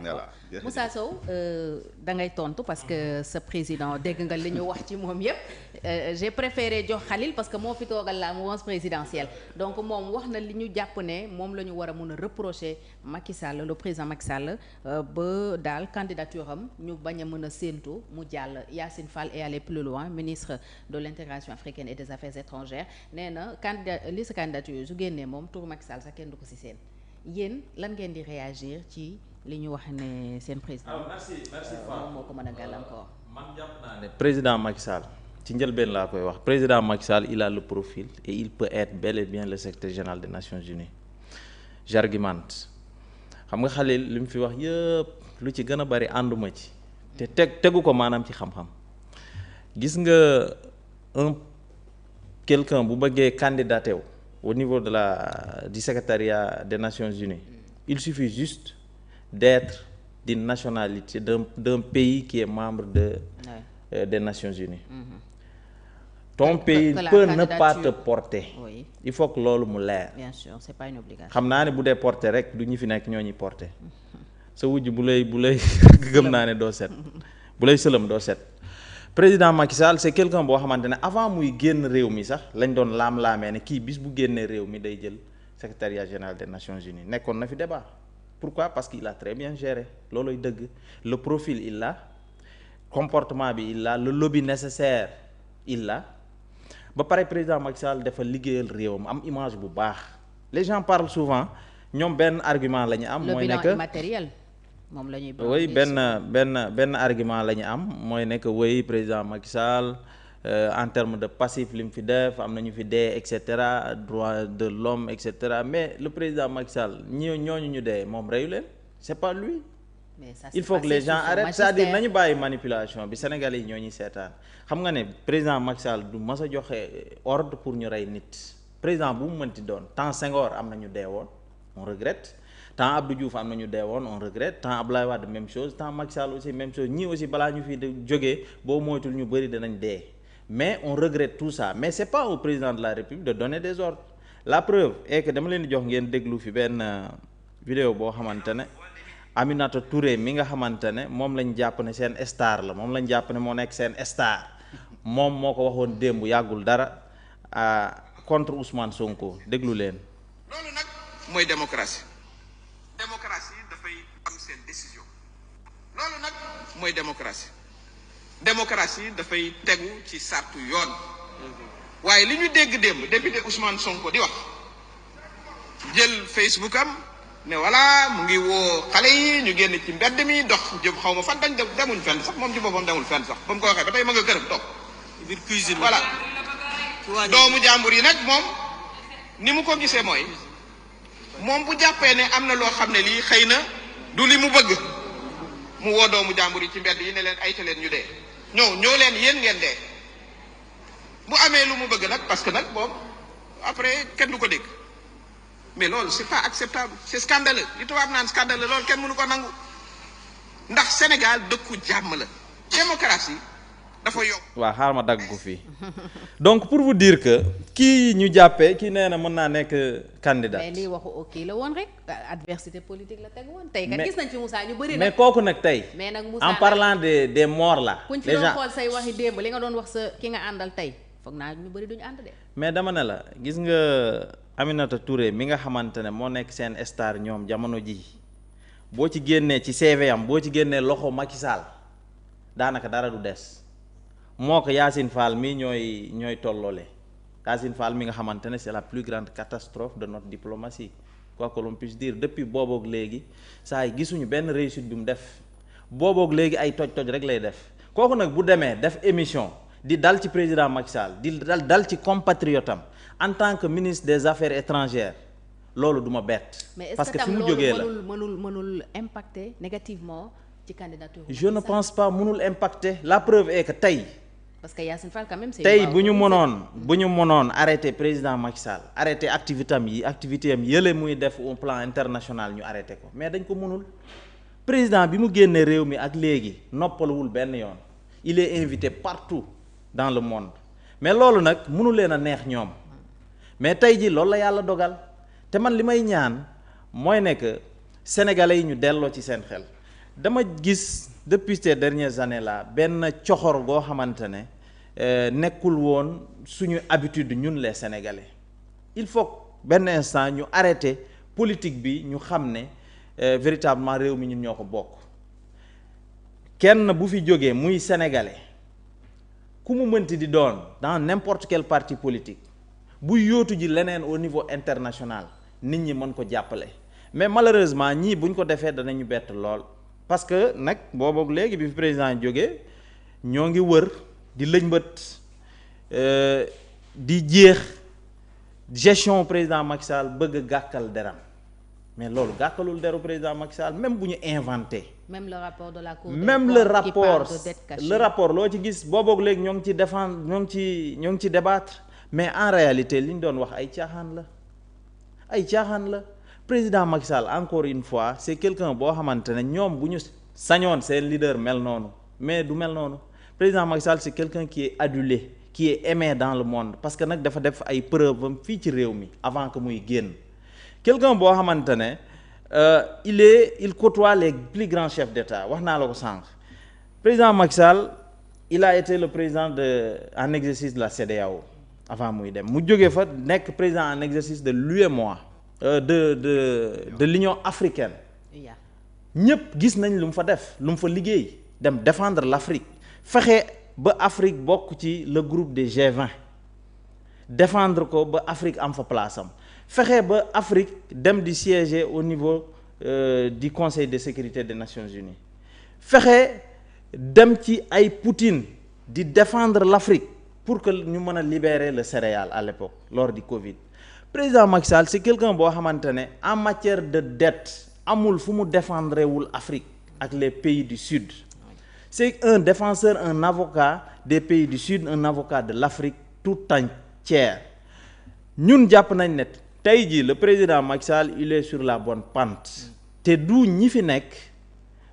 voilà Moussa Sow da ngay tontu parce que sa président dégg nga li ñu wax ci moom yépp j'ai préféré jox Khalil parce que moo fi toogal la mouvance présidentielle donc moom wax na li ñu jàpp ne moom la ñu war a mun a reprocher Macky Sall le président Macky Sall ba daal candidature am ñu bañ a mën a séentu mu jàll. Yacine Fall est allé plus loin, ministre de l'intégration africaine et des affaires étrangères nee na liste candidature su génnee moom turu Macky Sall sax kenn du ko ci seen yéen lan ngeen di réagir ci li ñu wax ne seen président. alors merci moom moo ko mën a gàllankoor. man jàpp naa ne président Macky Sall ci njëlbeen laa koy wax président Macky Sall il a le profil et il peut être bel et bien le secrétaire général des Nations Unies. J'argumente xam nga Khalil li mu fi wax yëpp lu ci gën a bari ànduma ci te tegu ko maanaam ci xam-xam gis nga quelqu'un bu bëggee candidater wu au niveau de du secrétariat des Nations Unies il suffit juste d'être d'une nationalité d'un pays qui est membre des Nations Unies. Ton pays peut ne pas te porter. Oui. Il faut que loolu mu leer. Bien sûr, c'est pas une obligation. xam naa ne bu dee porter rek du ñu fi nekk ñoo ñuy porter sa wujj bu lay gëm naa ne doo set bu lay sëlëm doo set. Président Macky Sall c'est quelqu'un boo xamante ne avant muy génn réew mi sax lañ doon laam-laamee ne kii bis bu génnee réew mi day jël secrétariat général des Nations Unies nekkoon na fi débat. Pourquoi? Parce qu'il a très bien géré looloy dëgg le profil il l'a comportement bi il l'a le lobby nécessaire il l'a ba pare président Macky Sall dafa liggéeyal réewam am image bu baax les gens parlent souvent ñoom benn argument la ñu am. mooy nekk le bilan immatériel moom la ñuy. oui benn argument la ñu am mooy nekk oui président Macky Sall en termes de passif li mu fi def am na ñu fi dee et cetera droit de l'homme et cetera mais le président Macky Sall ñooñu ñu dee moom reyu leen c'est pas lui. Mais ça, il faut que les gens arrêtent c'est-à-dire nañu bàyyi manipulation bi Sénégalais yi ñoo ñuy seetaan xam nga ne président Macky Sall du mas a joxe ordre pour ñu rey nit président bu mu mënti doon temps Senghor am na ñu dee woon on regrette temps Abdou Diouf am na ñu dee woon on regrette temps Abdoulaye Wade même chose temps Macky Sall aussi même chose ñii aussi balaa ñu fi jógee boo moytul ñu bëri danañ dee mais on regrette tout ça mais c'est pas au président de la République de donner des ordres la preuve est que dama leen di jox ngeen déglu fi benn vidéo boo xamante ne Aminata Touré mi nga xamante ne moom lañ jàpp ne seen star la moom lañ jàpp ne moo nekk seen star moom moo ko waxoon démb yàggul dara contre Ousmane Sonko déglu leen. loolu nag mooy démocratie dafay am seen décision loolu nag mooy démocratie dafay tegu ci sartu yoon waaye li ñu dégg démb député Ousmane Sonko di wax jël Facebook am ne voilà mu ngi woo xale yi ñu génn ci mbedd mi dox jëm xaw ma fan dañ demuñ fenn sax moom ci boppam demul fenn sax ba mu ko waxee ba tey ma nga këram toog biir cuisine voilà doomu jàmbur yi nag moom ni mu ko gisee mooy moom bu jàppee ne am na loo xam ne lii xëy na du li mu bëgg mu woo doomu jàmbur yi ci mbedd yi ne leen ayta leen ñu dee ñëw leen yéen ngeen dee bu amee lu mu bëgg nag parce que nag moom après kenn du ko dégg mais loolu c'est pas acceptable c'est scandaleux li tubaab naan scandaleux loolu kenn mënu ko nangu ndax Sénégal dëkku jàmm la démocratie dafa yokk. waaw xaaral ma dagg ko fii donc pour vous dire que kii ñu jàppee kii nee na mën naa nekk candidat. mais lii waxu ok la woon rek adversité politique la teg woon. tey kat gis nañ fi Moussa ñu bëri nag mais kooku nag tey. mais nag Moussa en parlant des morts là. kuñ fi doon xool say waxi démb li nga doon wax sa ki nga àndal tey foog naa ñu bëri duñu ànd de. mais dama ne la gis nga Aminata Touré mi nga xamante ne moo nekk seen star ñoom jamono ji boo ci génnee ci CV am boo ci génnee loxo Macky Sall daanaka dara du des moo ko Yacine Fall mi ñooy tolloole Yacine Fall mi nga xamante ne c'est la plus grande catastrophe de notre diplomatie quoi que l'on puisse dire depuis booboog léegi saa yi gisuñu benn réussite bi mu def booboog léegi ay toj-toj rek lay def kooku nag bu demee def émission di dal ci président Macky Sall di dal ci compatriotam en tant que ministre des affaires étrangères loolu du ma bett. parce que fi mu jógee la mënul impacter négativement ci candidature. je ne pense pas mënul impacter la preuve est que tey. parce que Yacine Fall quand même c'est tey bu ñu mënoon arrêter président Macky Sall arrêter activité am yële muy def au plan international ñu arrêter ko mais dañ ko mënul président bi mu génnee réew mi ak léegi noppaluwul benn yoon il est invité partout dans le monde mais loolu nag mënu leen a neex ñoom mais tey ji loolu la yàlla dogal te man li may ñaan mooy ne que sénégalais yi ñu delloo ci seen xel dama gis depuis ces dernières années là benn coxor goo xamante ne nekkul woon suñu habitude ñun les Sénégalais il faut benn instant ñu arrêter politique bi ñu xam ne véritablement réew mi ñun ñoo ko bokk kenn bu fi jógee muy sénégalais ku mu mënti di doon dans n'importe quel parti politique bu yóotu ji leneen au niveau international nit ñi mën ko jàppale mais malheureusement ñii buñ ko defee danañu bett lool parce que nag boobu léegi bi fi président jógee ñoo ngi wër di lëñbët di jeex gestion président Macky Sall bëgg a gàkkal deram mais loolu gàkkalul deru président Macky Sall même bu ñu inventé. même le rapport de la Cour même le rapport loo ci gis booboog léegi ñoo ngi ci défendre ñoo ngi ci débattre mais en réalité li ñu doon wax ay caaxaan la président Macky Sall encore une fois c'est quelqu'un boo xamante ne ñoom bu ñu sañoon seen leader mel noonu mais du mel noonu président Macky Sall c'est quelqu'un qui est adulé qui est aimé dans le monde parce que nag dafa def ay preuve am fii ci réew mi avant que muy génn quelqu'un boo xamante ne il côtoie les plus grands chefs d'État wax naa la ko sànq président Macky Sall il a été le président en exercice de la CEDEAO avant muy dem mu jógee fa nekk président en exercice de l'UEMOA de l'Union africaine ñëpp gis nañ lu mu fa def lu mu fa liggéey dem défendre l'Afrique fexe ba Afrique bokk ci le groupe des G20 défendre ko ba Afrique am fa place am fexe ba Afrique dem di siéger au niveau du Conseil de sécurité des Nations Unies fexe dem ci ay Poutine di défendre l'Afrique pour que ñu mën a libérer le céréale à l'époque lors du Covid président Macky Sall c'est quelqu'un boo xamante ne en matière de dette amul fu mu défendre wul Afrique ak les pays du Sud c'est un défenseur un avocat des pays du Sud un avocat de l'Afrique tout entière ñun jàpp nañ ne tey jii le président Macky Sall il est sur la bonne pente te du ñi fi nekk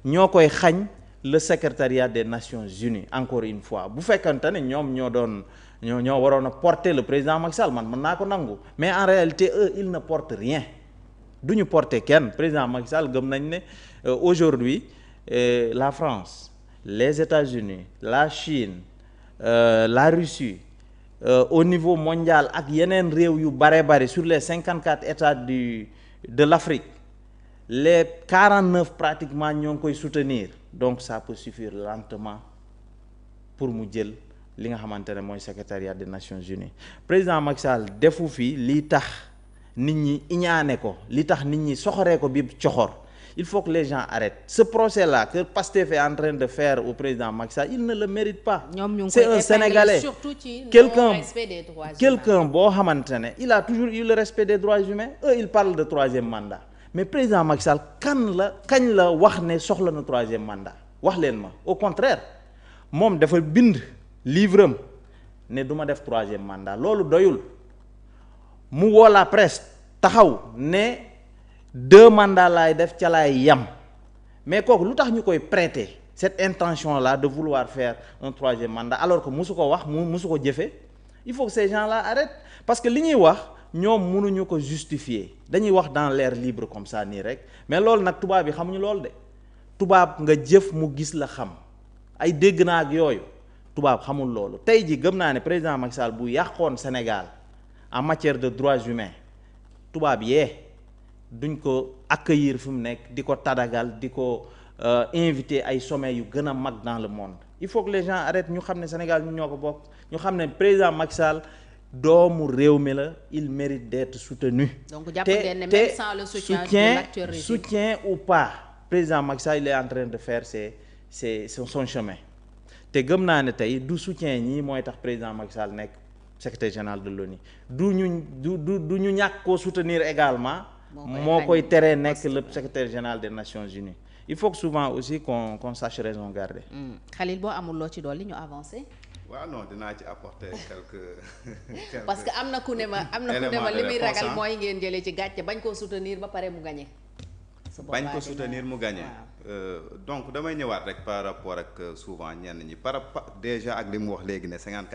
ñoo koy xañ le secrétariat des Nations Unies encore une fois bu fekkante ne ñoom ñoo waroon a porter le président Macky Sall man mën naa ko nangu mais en réalité eux ils ne portent rien du ñu porter kenn président Macky Sall gëm nañ ne aujourd'hui la France les États-Unis la Chine la Russie au niveau mondial ak yeneen réew yu bare sur les 54 états de l'Afrique les 49 pratiquement ñoo ngi koy soutenir donc ça peut suffire lentement pour mu jël li nga xamante ne mooy secrétariat des Nations Unies président Macky Sall defu fi li tax nit ñi iñaane ko li tax nit ñi soxoree ko bi coxor il faut que les gens arrêtent ce procès-là que Pastef est en train de faire au président Macky Sall il ne le mérite pas. C'est un Sénégalais quelqu'un boo xamante ne il a toujours eu le respect des droits humains il parle de troisième mandat mais président Macky Sall kañ la wax ne soxla na troisième mandat wax leen ma au contraire moom dafa bind livre am ne du ma def troisième mandat loolu doyul mu woo la presse taxaw ne 2 mandats laay def ca laay yam mais kooku lu tax ñu koy prêter cette intention là de vouloir faire un troisième mandat alors que musu ko wax musu ko jëfee il faut que ces gens là arrêtent parce que li ñuy wax ñoom mënuñu ko justifier dañuy wax dans l'air libre comme ça nii rek mais loolu nag tubaab bi xamuñu loolu de tubaab nga jëf mu gis la xam ay dégg naa ak yooyu tubaab xamul loolu tey ji gëm naa ne président Macky Sall bu yàqoon Sénégal en matière de droits humains tubaab duñ ko accueillir fi mu nekk di ko tadagal di ko inviter ay sommets yu gën a mag dans le monde il faut que les gens arrêtent ñu xam ne Sénégal ñu ñoo ko bokk ñu xam ne président Macky Sall doomu réew mi la il mérite d'être soutenu. Donc jàpp ngeen ne même sans le soutien de l'actuel régime soutien ou pas président Macky Sall il est en train de faire son chemin te gëm naa ne tey du soutien ñii mooy tax président Macky Sall nekk secrétaire général de l'ONU du ñu ñàkk koo soutenir également moo koy teree nekk le secrétaire général des Nations Unies il faut que souvent aussi qu'on sache raison garder. Khalil boo amul loo ci dolli ñu avancer. waaw non dinaa ci apporter quelques parce que am na ku ne ma li muy ragal mooy ngeen jëlee ci gàcce bañ koo soutenir ba pare mu gagné. bañ ko soutenir mu gagné. Donc damay ñëwaat rek par rapport ak souvent ñenn ñi déjà ak li mu wax léegi ne 54.